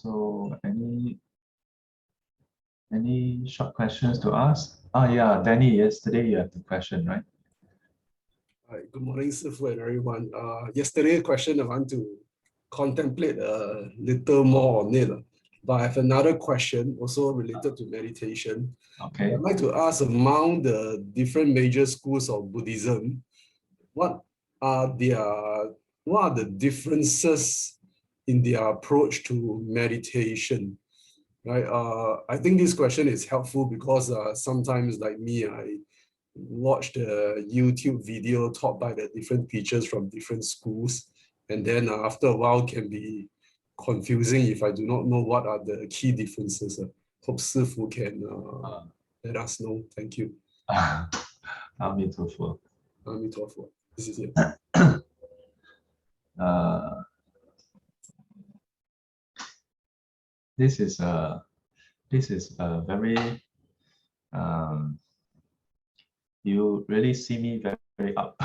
So any short questions to ask? Ah, yeah, Danny, yesterday you had the question, right? Hi, good morning, Sifu and everyone. Yesterday question I want to contemplate a little more on it. But I have another question also related to meditation. Okay. I'd like to ask, among the different major schools of Buddhism, what are the differences in their approach to meditation? Right. I think this question is helpful because sometimes, like me, I watch the YouTube video taught by the different teachers from different schools, and then after a while can be confusing if I do not know what are the key differences. Hope Sifu can let us know. Thank you. Amitabha. Amitabha. This is it. This is a very you really see me very, very up.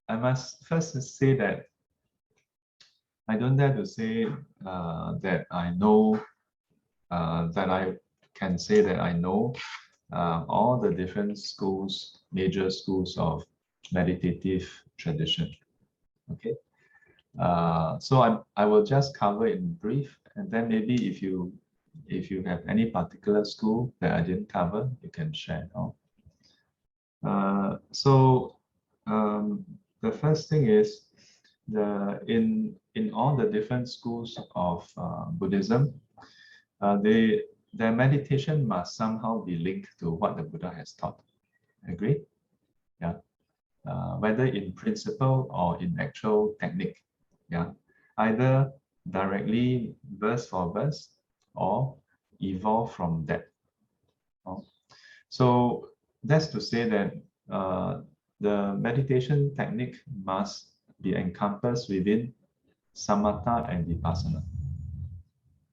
I must first say that I don't dare to say that I know that I can say that I know all the different schools, major schools of meditative tradition. Okay, so I will just cover it in brief, and then maybe if you have any particular school that I didn't cover, you can share. The first thing is in all the different schools of Buddhism, their meditation must somehow be linked to what the Buddha has taught. Agree? Yeah. Whether in principle or in actual technique. Yeah. Either directly verse for verse or evolve from that. So that's to say that the meditation technique must be encompassed within samatha and vipassana.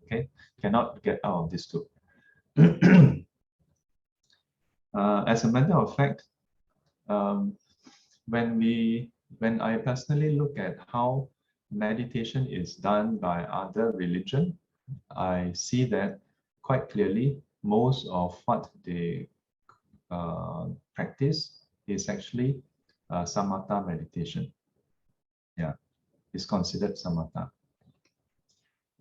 Okay, cannot get out of this two. As a matter of fact, when I personally look at how meditation is done by other religion, I see that quite clearly most of what they practice is actually samatha meditation. Yeah, it's considered samatha.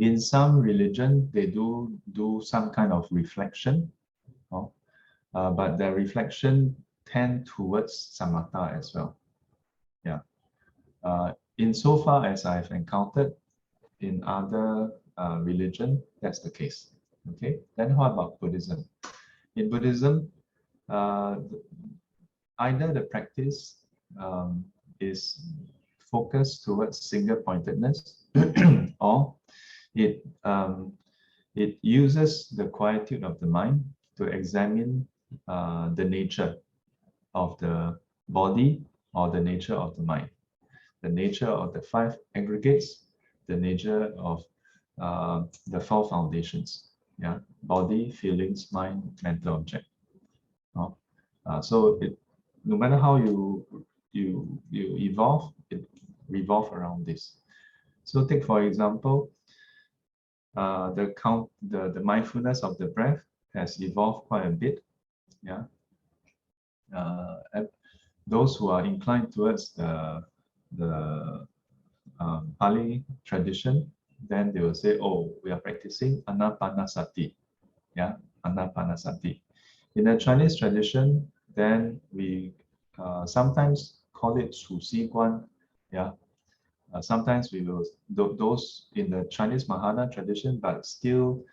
In some religion, they do some kind of reflection, but the reflection tend towards samatha as well. Yeah. Insofar as I've encountered in other religion, that's the case. Okay. Then what about Buddhism? In Buddhism, either the practice is focused towards single-pointedness, or it uses the quietude of the mind to examine the nature of the body or the nature of the mind, the nature of the five aggregates, the nature of the four foundations. Yeah, body, feelings, mind, mental object. So no matter how you evolve, it revolve around this. So take for example, the mindfulness of the breath has evolved quite a bit. Yeah. Those who are inclined towards the Pali tradition, then they will say, oh, we are practicing anapanasati. Yeah, anapanasati. In the Chinese tradition, then we sometimes call it 数息观. Yeah. Sometimes we will, those in the Chinese Mahayana tradition, but still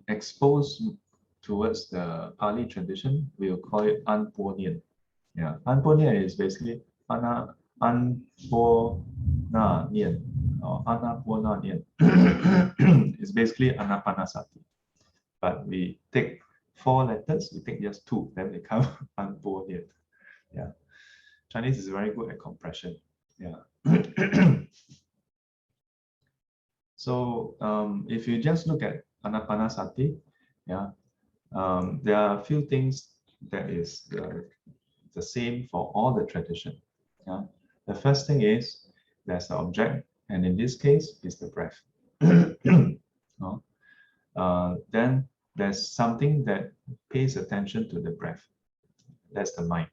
exposed towards the Pali tradition, we will call it Anpo Nian. Yeah, Anpo Nian is basically Anpo Na Nian or Anapona Nian. It's basically Anapanasati. But we take 4 letters, we take just 2, then we become Anpo Nian. Yeah. Chinese is very good at compression. Yeah. So if you just look at Anapanasati, yeah, there are a few things that is the same for all the tradition. Yeah. The first thing is there's an object, and in this case, it's the breath. Then there's something that pays attention to the breath. That's the mind.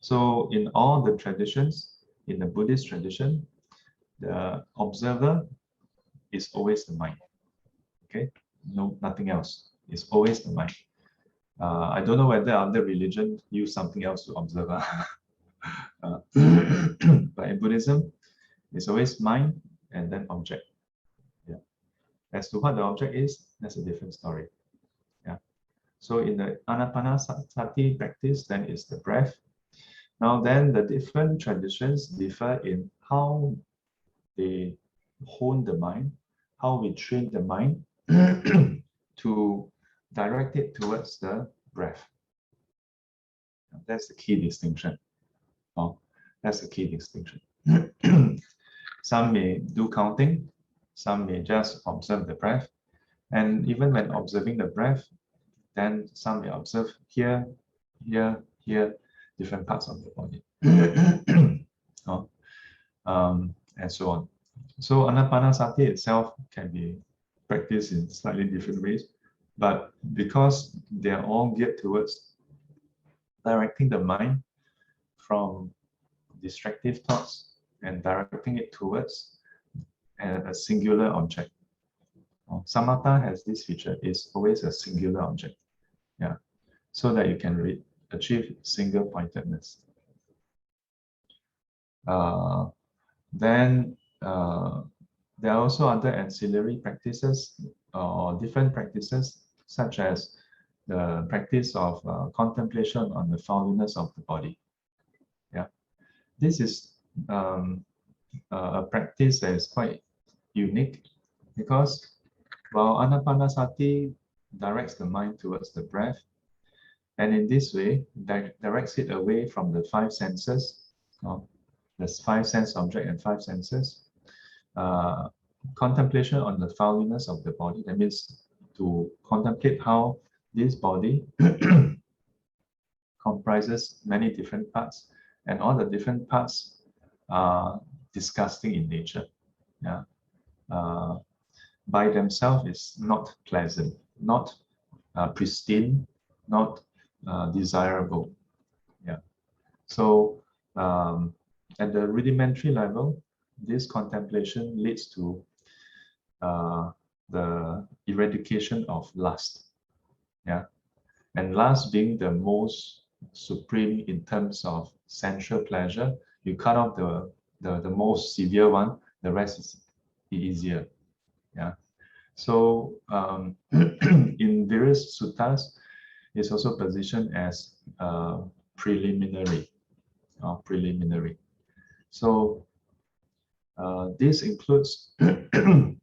So in all the traditions, in the Buddhist tradition, the observer is always the mind. Okay, no, nothing else. It's always the mind. I don't know whether other religion use something else to observe. But in Buddhism, it's always mind and then object. Yeah. As to what the object is, that's a different story. Yeah. So in the Anapanasati practice, then is the breath. Now then, the different traditions differ in how they hone the mind, how we train the mind to direct it towards the breath. That's the key distinction. That's the key distinction. Some may do counting, some may just observe the breath. And even when observing the breath, then some may observe here, here, here, different parts of the body. And so on. So Anapanasati itself can be practiced in slightly different ways, but because they are all geared towards directing the mind from distractive thoughts and directing it towards a singular object. Samatha has this feature, is always a singular object. Yeah, so that you can achieve single pointedness. Then there are also other ancillary practices or different practices, such as the practice of contemplation on the foulness of the body. Yeah, this is a practice that is quite unique because while Anapanasati directs the mind towards the breath, and in this way directs it away from the five senses. There's five sense object and five senses. Contemplation on the foulness of the body, that means to contemplate how this body comprises many different parts, and all the different parts are disgusting in nature. Yeah, by themselves is not pleasant, not pristine, not desirable. Yeah, so at the rudimentary level, this contemplation leads to the eradication of lust. Yeah, and lust being the most supreme in terms of sensual pleasure, you cut off the most severe one, the rest is easier. Yeah, so in various suttas, it's also positioned as preliminary. Preliminary. So this includes in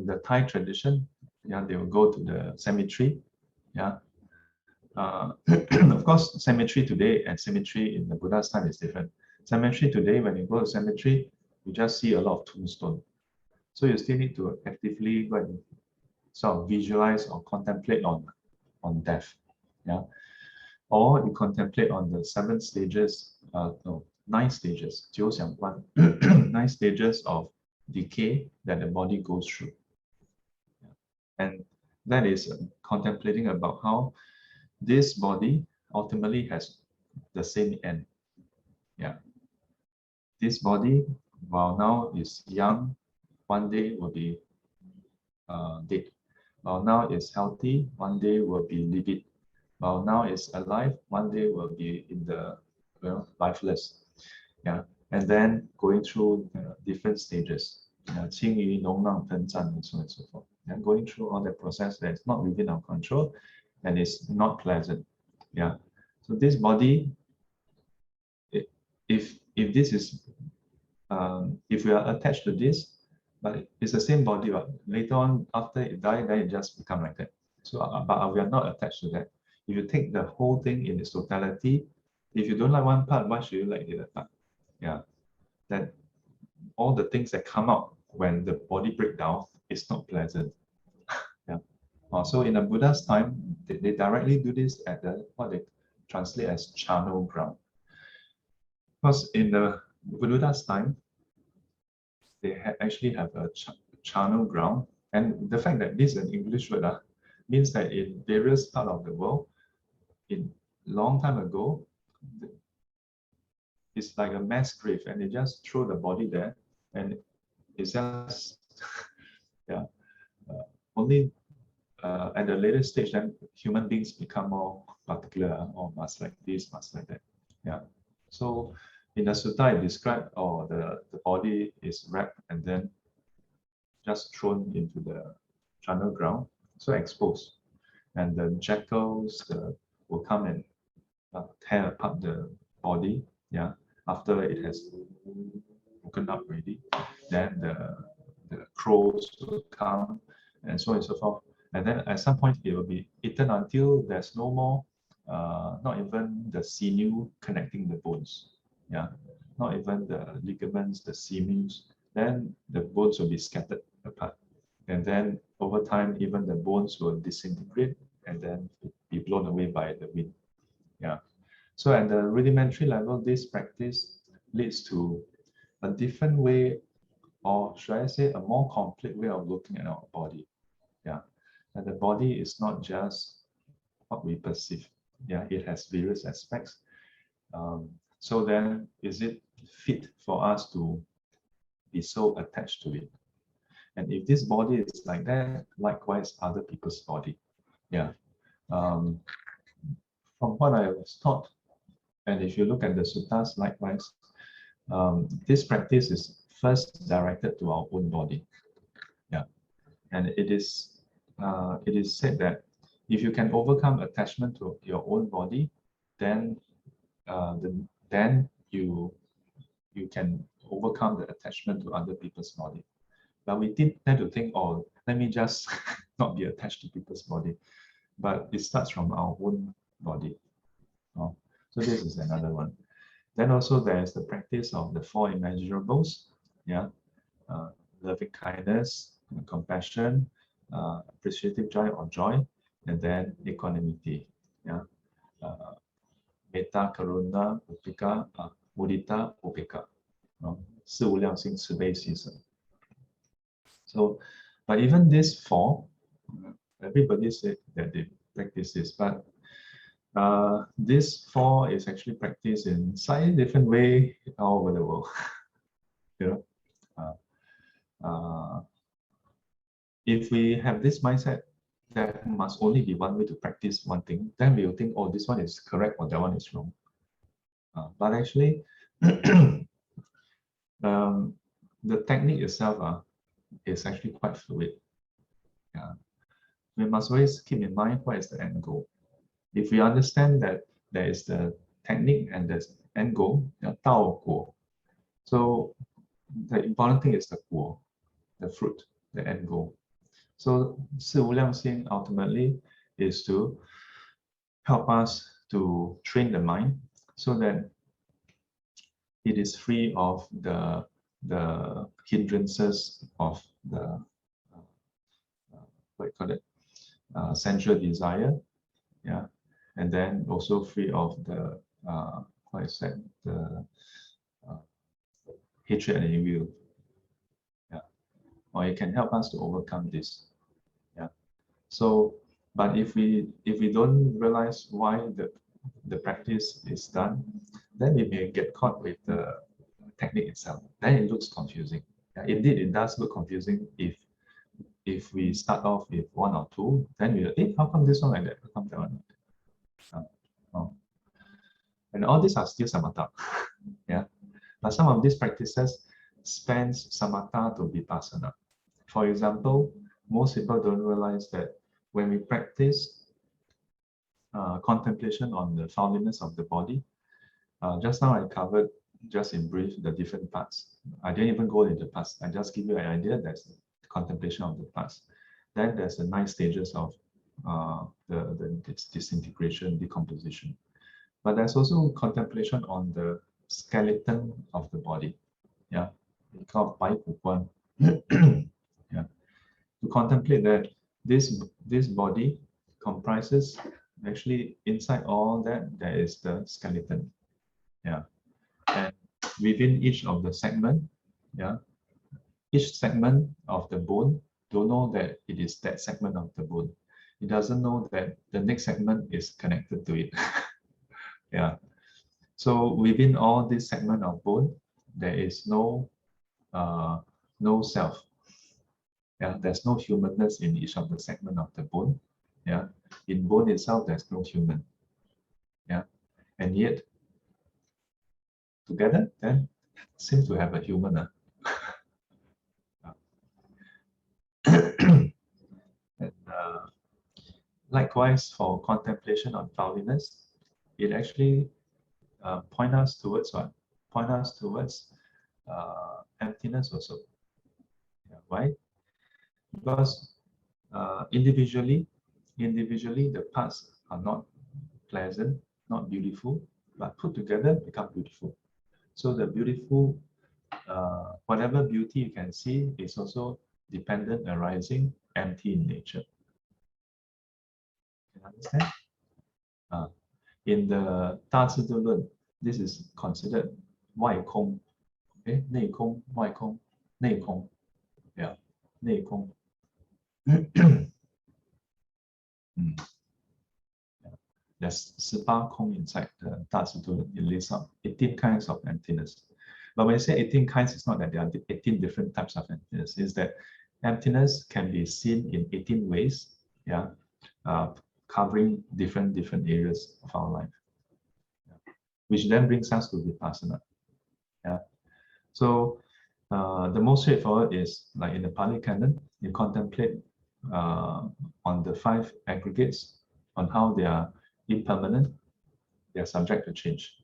the Thai tradition, yeah, they will go to the cemetery. Yeah, of course, cemetery today and cemetery in the Buddha's time is different. Cemetery today, when you go to cemetery, you just see a lot of tombstone. So you still need to actively go and sort of visualize or contemplate on death. Yeah, or you contemplate on the 7 stages, 9 stages, 9 相关, 9 stages of decay that the body goes through. And that is contemplating about how this body ultimately has the same end. Yeah, this body, while now is young, one day will be dead. While now is healthy, one day will be livid. While now is alive, one day will be in the lifeless. Yeah, and then going through different stages, 轻于脓浪喷战 and so on and so forth. And going through all that process that is not within our control and is not pleasant. Yeah, so this body, if this is if we are attached to this, but it's the same body, but later on after it dies, then it just become like that. So but we are not attached to that. If you take the whole thing in its totality, if you don't like one part, why should you like the other part? Yeah, that all the things that come out when the body breaks down is not pleasant. Yeah. So in the Buddha's time, they directly do this at what they translate as charnel ground. Because in the Buddha's time, they actually have a charnel ground. And the fact that this is an English word means that in various parts of the world, in long time ago, it's like a mass grave, and they just throw the body there, and it's just yeah. Only at a later stage, then human beings become more particular, or must like this, must like that. Yeah. So in the sutta, it described, the body is wrapped and then just thrown into the charnel ground, so exposed. And the jackals will come and tear apart the body, yeah, after it has broken up already. Then the crows will come, and so on and so forth. And then at some point, it will be eaten until there's no more, not even the sinew connecting the bones, yeah, not even the ligaments, the sinews. Then the bones will be scattered apart. And then over time, even the bones will disintegrate and then be blown away by the wind. Yeah. So at the rudimentary level, this practice leads to a different way, or should I say a more complete way of looking at our body. Yeah. And the body is not just what we perceive. Yeah, it has various aspects. So then, is it fit for us to be so attached to it? And if this body is like that, likewise other people's body. Yeah. From what I was taught, and if you look at the suttas, likewise, this practice is first directed to our own body. Yeah. And it is said that if you can overcome attachment to your own body, then you can overcome the attachment to other people's body. But we tend to think, oh, let me just not be attached to people's body. But it starts from our own body. Oh, so this is another one. Then also there's the practice of the four immeasurables. Yeah, loving kindness, compassion, appreciative joy or joy, and then equanimity. Yeah, metta, karuna, upeka, mudita, upeka. 四无量心，慈悲喜舍. So, but even these four, everybody said that they practice this, but this four is actually practiced in slightly different way all over the world. You know, if we have this mindset, there must only be one way to practice one thing, then we will think, oh, this one is correct or that one is wrong. But actually, the technique itself is actually quite fluid. Yeah. We must always keep in mind what is the end goal. If we understand that there is the technique and the end goal, the Tao Guo. So the important thing is the Guo, the fruit, the end goal. So 四无量心 ultimately is to help us to train the mind so that it is free of the hindrances of the what you call it, sensual desire, yeah, and then also free of the what is that, the hatred and ill will, yeah, or it can help us to overcome this, yeah. So, but if we don't realize why the practice is done, then we may get caught with the technique itself. Then it looks confusing. Yeah, indeed, it does look confusing if we start off with one or two, then we'll, how come this one like that? How come that one like that? And all these are still samatha. Yeah. But some of these practices spans samatha to vipassana. For example, most people don't realize that when we practice contemplation on the foundness of the body, just now I covered just in brief the different parts. I didn't even go into the parts. I just give you an idea. That's the contemplation of the parts. Then there's the 9 stages of the disintegration, decomposition. But there's also contemplation on the skeleton of the body. Yeah, we call it 白骨观. Yeah, to contemplate that this body comprises, actually inside all that there is the skeleton. Yeah, and within each of the segment, yeah, each segment of the bone don't know that it is that segment of the bone. It doesn't know that the next segment is connected to it. Yeah. So within all this segment of bone, there is no self. Yeah, there's no humanness in each of the segment of the bone. Yeah, in bone itself, there's no human. Yeah, and yet together, then seems to have a human. And, likewise, for contemplation on cloudiness, it actually point us towards what? Point us towards emptiness also. Yeah, why? Because individually, the parts are not pleasant, not beautiful, but put together become beautiful. So the beautiful, whatever beauty you can see is also dependent, arising, empty in nature. Can you understand? In the 大智度论, this is considered 外空, okay? 内空, 外空, 内空, yeah, 内空. There's 18 空 inside the 大智度论. It lists out 18 kinds of emptiness. But when you say 18 kinds, it's not that there are 18 different types of emptiness. It's that emptiness can be seen in 18 ways, yeah, covering different areas of our life, yeah, which then brings us to vipassana. Yeah. So the most straightforward is like in the Pali Canon, you contemplate on the 5 aggregates, on how they are impermanent, they are subject to change.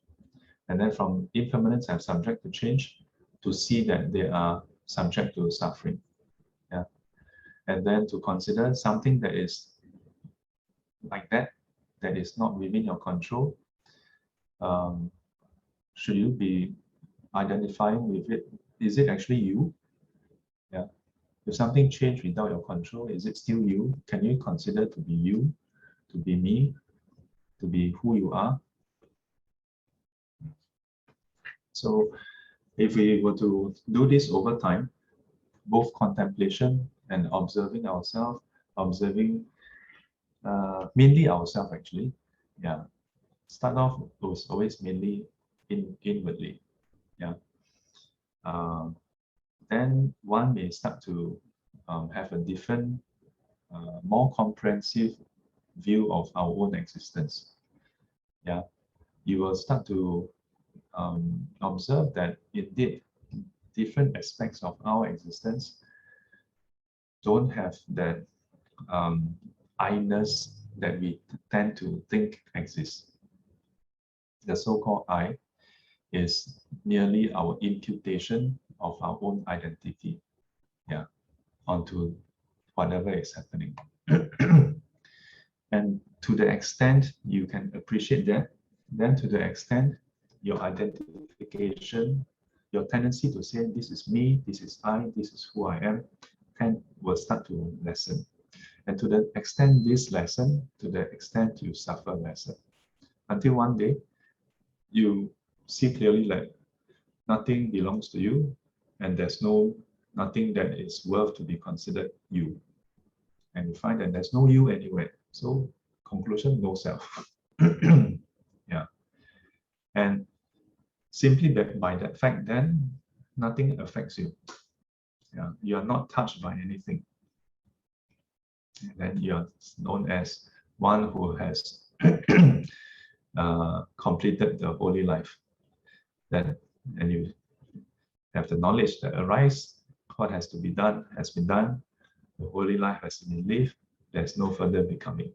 And then from impermanence and subject to change, to see that they are subject to suffering. Yeah. And then to consider something that is like that is not within your control. Should you be identifying with it? Is it actually you? Yeah. If something changed without your control, is it still you? Can you consider to be you, to be me, to be who you are? So if we were to do this over time, both contemplation and observing ourselves, observing mainly ourselves actually, yeah. Start off was always mainly inwardly, yeah. Then one may start to have a different, more comprehensive view of our own existence. Yeah, you will start to observe that indeed different aspects of our existence don't have that I-ness that we tend to think exists. The so-called I is merely our imputation of our own identity, yeah, onto whatever is happening. And to the extent you can appreciate that, then to the extent your identification, your tendency to say this is me, this is I, this is who I am, will start to lessen. And to the extent this lessen, to the extent you suffer lesser. Until one day, you see clearly like nothing belongs to you, and there's nothing that is worth to be considered you. And you find that there's no you anywhere. So conclusion, no self. Yeah. And simply by that fact, then nothing affects you. Yeah. You are not touched by anything. And then you are known as one who has completed the holy life. And you have the knowledge that arise, what has to be done has been done, the holy life has been lived, there's no further becoming.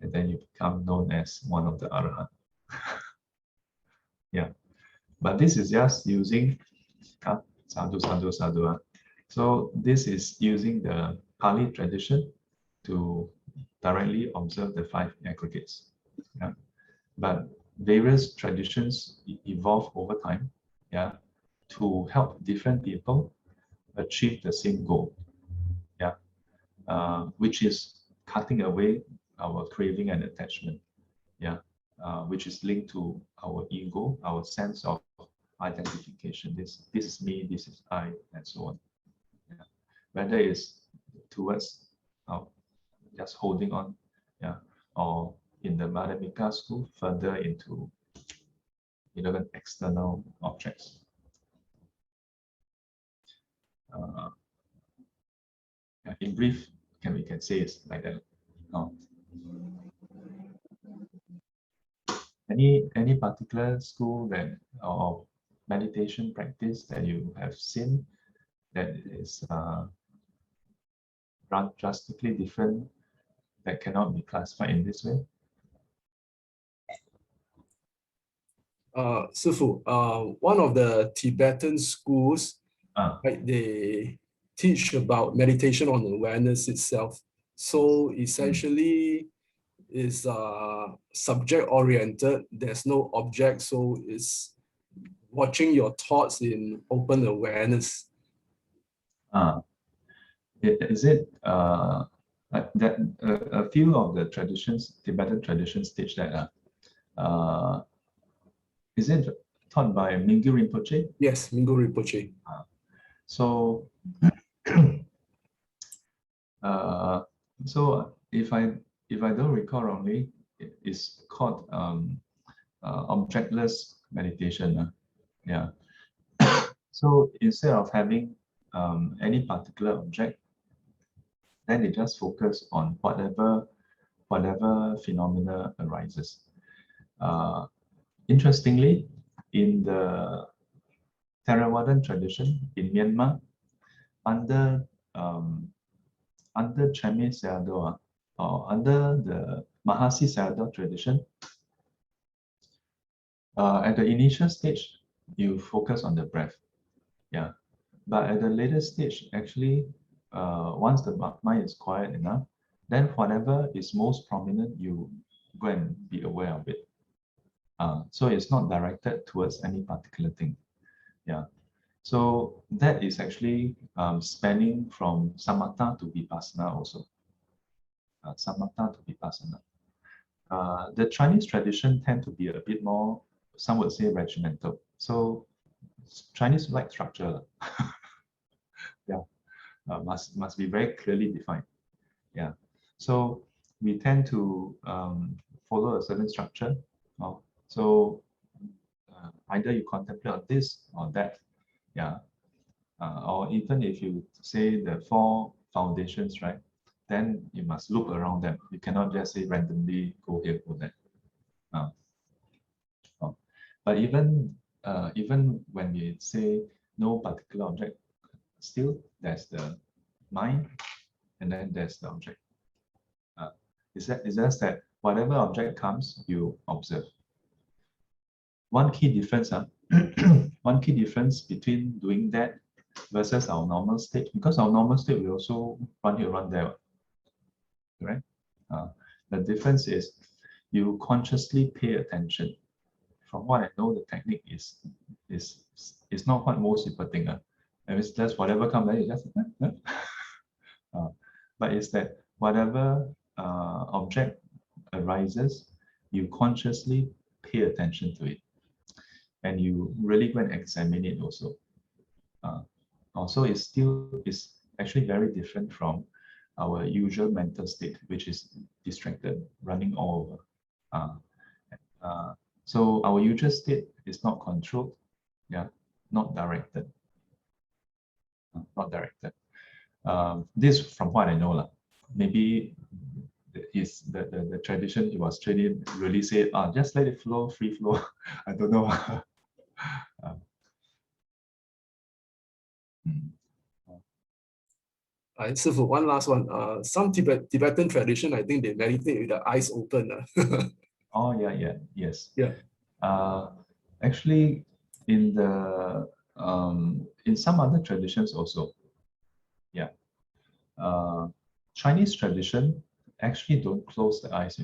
And then you become known as one of the Arahant. Yeah. But this is just using sadhu, sadhu, sadhu. So this is using the Pali tradition to directly observe the 5 aggregates. Yeah. But various traditions evolve over time, yeah, to help different people achieve the same goal, yeah, which is cutting away our craving and attachment, yeah, which is linked to our ego, our sense of identification. This is me, this is I, and so on. Yeah. Whether it's towards just holding on, yeah, or in the Madhyamika school, further into even external objects. In brief, we can say it's like that. Any particular school that or meditation practice that you have seen that is drastically different, that cannot be classified in this way? Sifu, one of the Tibetan schools, right, they teach about meditation on awareness itself. So essentially, is subject oriented. There's no object, so it's watching your thoughts in open awareness. Is it that a few of the traditions, Tibetan traditions, teach that? Is it taught by Mingyur Rinpoche? Yes, Mingyur Rinpoche. So, so if I don't recall wrongly, it's called objectless meditation. Yeah. So instead of having any particular object, then they just focus on whatever phenomena arises. Interestingly, in the Theravadan tradition in Myanmar, under Chame Sayadaw, or under the Mahasi Sayadaw tradition, at the initial stage, you focus on the breath. Yeah. But at the later stage, actually, once the mind is quiet enough, then whatever is most prominent, you go and be aware of it. So it's not directed towards any particular thing. Yeah. So that is actually spanning from samatha to vipassana also. Samatha to vipassana. The Chinese tradition tend to be a bit more, some would say, regimental. So Chinese like structure. Yeah. Must be very clearly defined. Yeah. So we tend to follow a certain structure. So either you contemplate on this or that. Yeah. Or even if you say the 4 foundations, right, then you must loop around them. You cannot just say randomly go here, go there. But even when we say no particular object, still there's the mind, and then there's the object. It's just that whatever object comes, you observe. One key difference, one key difference between doing that versus our normal state, because our normal state we also run here, run there, right? The difference is you consciously pay attention. From what I know, the technique is not what most people think. It's just whatever comes, then you just but it's that whatever object arises, you consciously pay attention to it, and you really go and examine it also. Also, it's actually very different from our usual mental state, which is distracted, running all over. So our usual state is not controlled, yeah, not directed. Not directed. This from what I know, maybe is the tradition it was trained really say, just let it flow, free flow. I don't know. So for one last one, some Tibetan tradition, I think they meditate with the eyes open. Oh yes. Yeah. Actually, in the in some other traditions also, yeah. Chinese tradition actually don't close the eyes.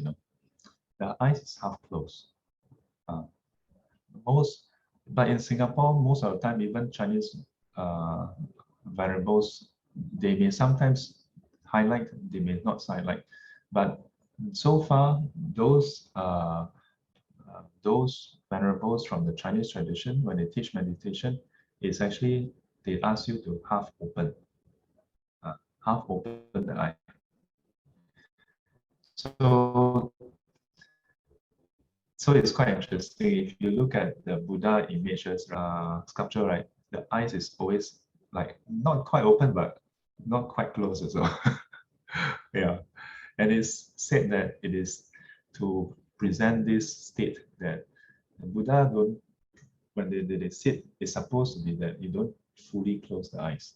The eyes is half closed. But in Singapore, most of the time, even Chinese variables, they may sometimes highlight, they may not highlight. But so far, those venerables from the Chinese tradition, when they teach meditation, is actually they ask you to half open the eye. So it's quite interesting. If you look at the Buddha images, sculpture, right, the eyes is always like not quite open, but not quite closed as well. Yeah, and it's said that it is to present this state that the Buddha don't, when they sit, it's supposed to be that you don't fully close the eyes.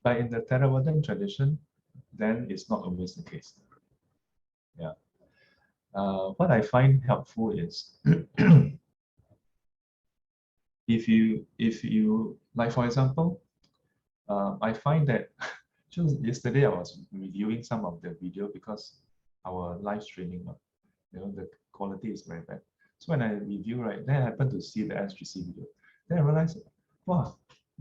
But in the Theravadan tradition, then it's not always the case. Yeah. What I find helpful is if you like, for example, I find that just yesterday I was reviewing some of the video because our live streaming, the quality is very bad. So when I review, right, then I happen to see the SGC video. Then I realized, wow,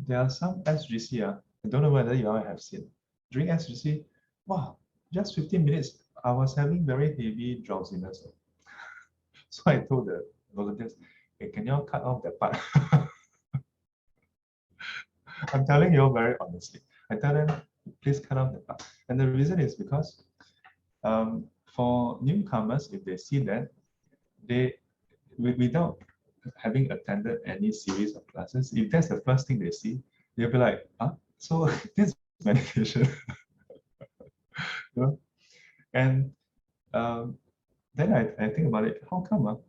there are some SGC, I don't know whether you all have seen. During SGC, wow, just 15 minutes, I was having very heavy drowsiness. So I told the volunteers, hey, can you all cut off that part? I'm telling you all very honestly. I tell them, please cut off that part. And the reason is because for newcomers, if they see that, they, without having attended any series of classes, if that's the first thing they see, they'll be like, so this is meditation. You know? And then I think about it, how come,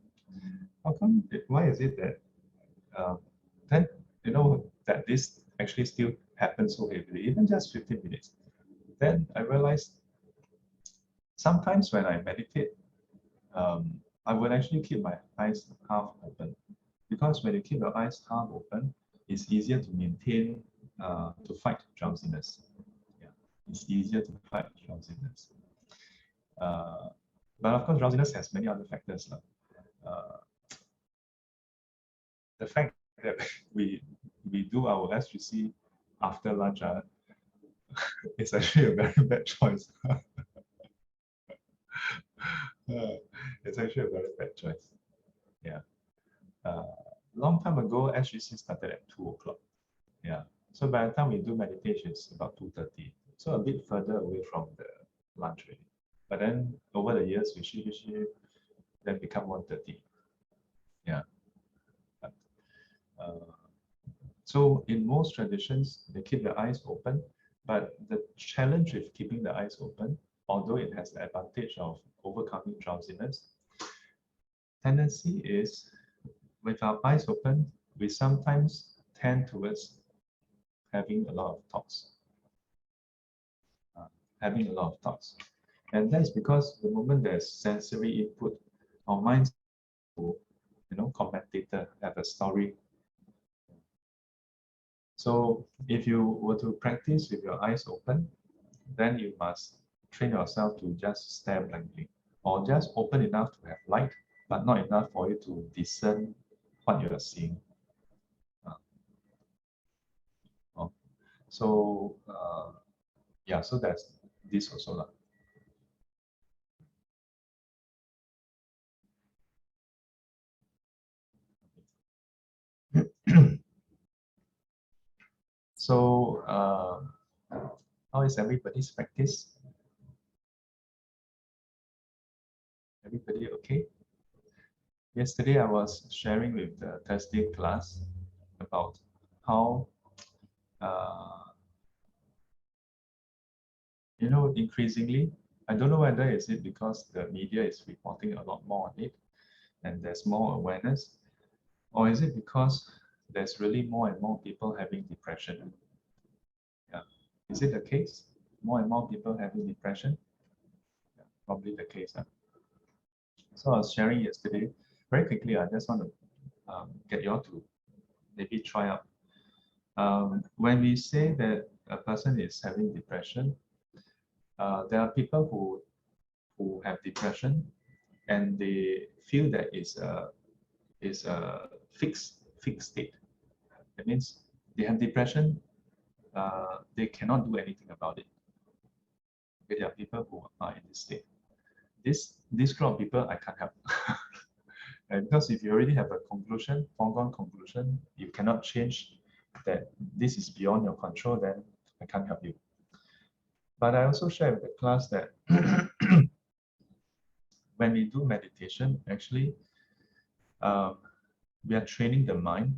why is it that then, that this actually still happens so heavily, even just 15 minutes. Then I realized sometimes when I meditate, I would actually keep my eyes half open, because when you keep your eyes half open, it's easier to maintain, to fight drowsiness. Yeah, it's easier to fight drowsiness. But of course, drowsiness has many other factors. The fact that we do our SGC after lunch, it's actually a very bad choice. It's actually a very bad choice. Yeah. Long time ago, SGC started at 2 o'clock. Yeah. So by the time we do meditation, it's about 2:30. So a bit further away from the lunch really. But then over the years, we then become 1:30. Yeah. So in most traditions, they keep the eyes open, but the challenge with keeping the eyes open, although it has the advantage of overcoming drowsiness, tendency is with our eyes open, we sometimes tend towards having a lot of thoughts. And that's because the moment there's sensory input, our minds, commentator, have a story. So if you were to practice with your eyes open, then you must train yourself to just stare blankly, or just open enough to have light, but not enough for you to discern what you are seeing. So yeah, so that's this also. So how is everybody's practice? Everybody okay? Yesterday I was sharing with the Thursday class about how increasingly, I don't know whether is it because the media is reporting a lot more on it and there's more awareness, or is it because there's really more and more people having depression? Yeah. Is it the case? More and more people having depression? Yeah, probably the case. So I was sharing yesterday, very quickly, I just want to get you all to maybe try out. When we say that a person is having depression, there are people who have depression and they feel that it's a fixed state. That means they have depression, they cannot do anything about it. Okay, there are people who are in this state. this group of people I can't help. And because if you already have a conclusion, foregone conclusion, you cannot change that this is beyond your control, then I can't help you. But I also share with the class that when we do meditation, actually, we are training the mind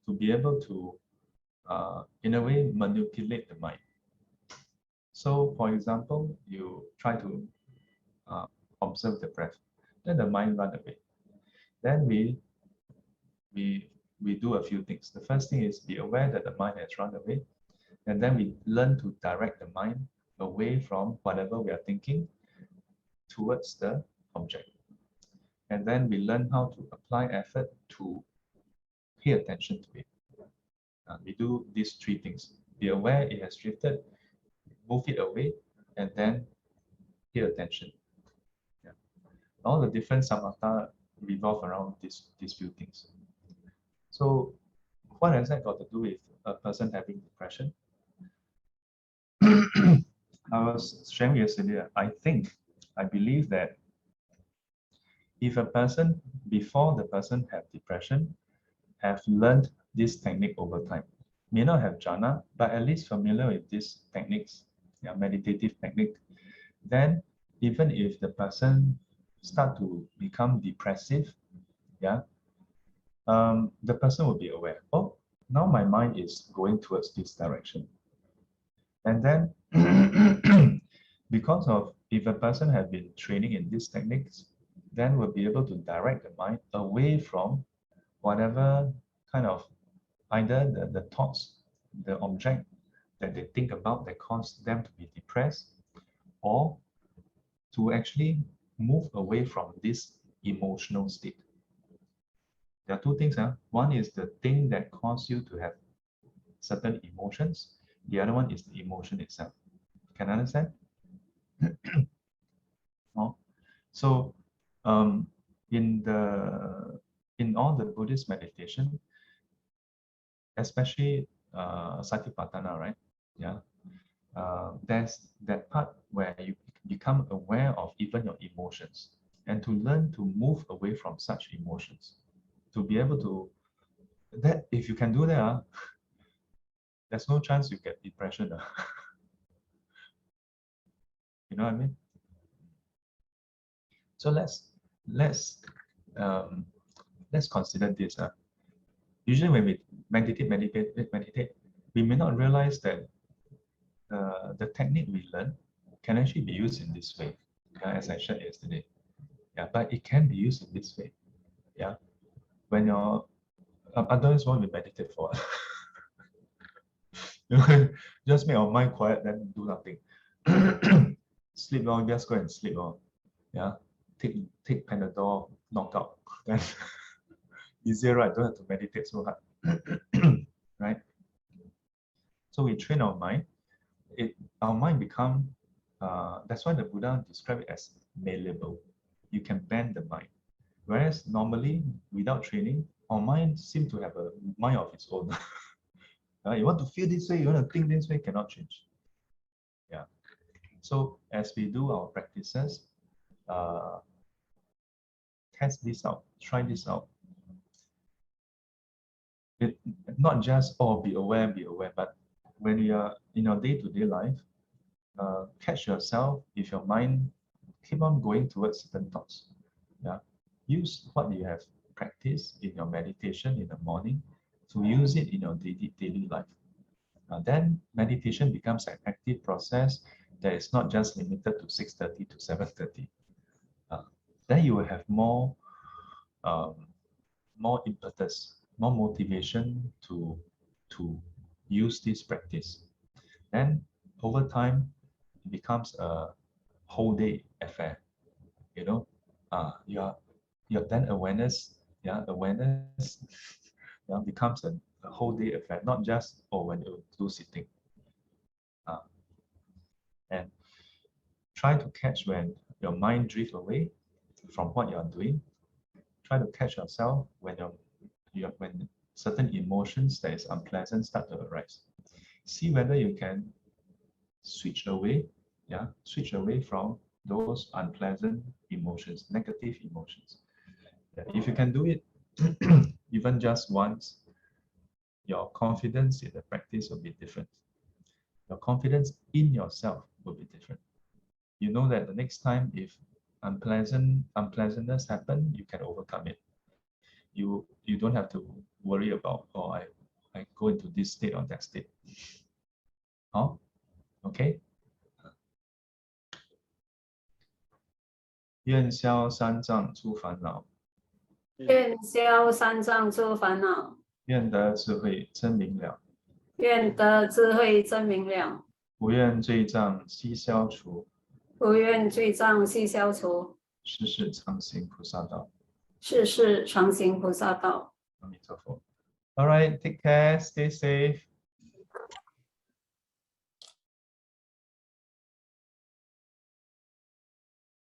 to be able to, in a way, manipulate the mind. So, for example, you try to observe the breath, then the mind run away. Then we do a few things. The first thing is be aware that the mind has run away, and then we learn to direct the mind away from whatever we are thinking towards the object. And then we learn how to apply effort to pay attention to it. We do these three things. Be aware it has drifted, move it away, and then pay attention. Yeah. All the different samatha revolve around these few things. So what has that got to do with a person having depression? I was sharing yesterday, I believe that if a person, before the person have depression, have learned this technique over time, may not have jhana, but at least familiar with these techniques, yeah, meditative technique, then even if the person start to become depressive, yeah, the person will be aware, oh, now my mind is going towards this direction. And then because of, if a person has been training in these techniques, then we'll be able to direct the mind away from whatever kind of either the thoughts, the object that they think about that cause them to be depressed, or to actually move away from this emotional state. There are two things. One is the thing that causes you to have certain emotions. The other one is the emotion itself. Can I understand? Oh. So in all the Buddhist meditation, especially Satipatthana, right? Yeah. There's that part where you become aware of even your emotions and to learn to move away from such emotions. To be able to, that if you can do that, there's no chance you get depression. You know what I mean? So let's consider this. Usually when we meditate, we may not realize that the technique we learn can actually be used in this way, as I shared yesterday. Yeah, but it can be used in this way. Yeah, when you're otherwise, what we meditate for? Just make our mind quiet, then do nothing. Sleep long, just go and sleep long. Yeah, take Panadol, knock out. Then easier, right? Don't have to meditate so hard, right? So we train our mind. Our mind become. That's why the Buddha described it as malleable. You can bend the mind. Whereas normally, without training, our mind seems to have a mind of its own. You want to feel this way, you want to think this way, cannot change. Yeah. So as we do our practices, test this out, try this out. It not just be aware, but when you are in your day-to-day life, catch yourself if your mind keep on going towards certain thoughts. Yeah. Use what you have practiced in your meditation in the morning to use it in your daily life. Then meditation becomes an active process that is not just limited to 6:30 to 7:30. Then you will have more impetus, more motivation to use this practice. Then over time, it becomes a whole day affair. You know, your then awareness, becomes a whole day affair, not just when you do sitting. And try to catch when your mind drifts away from what you're doing. Try to catch yourself when when certain emotions that is unpleasant start to arise. See whether you can switch away from those unpleasant emotions, negative emotions. Yeah, if you can do it even just once, your confidence in the practice will be different. Your confidence in yourself will be different. You know that the next time if unpleasantness happen, you can overcome it. You don't have to worry about, oh, I go into this state or that state. Oh, okay. 愿消三障诸烦恼，愿消三障诸烦恼，愿得智慧真明了，愿得智慧真明了，不愿罪障悉消除，不愿罪障悉消除，世世常行菩萨道。世世常行菩萨道。阿弥陀佛。All right, take care, stay safe.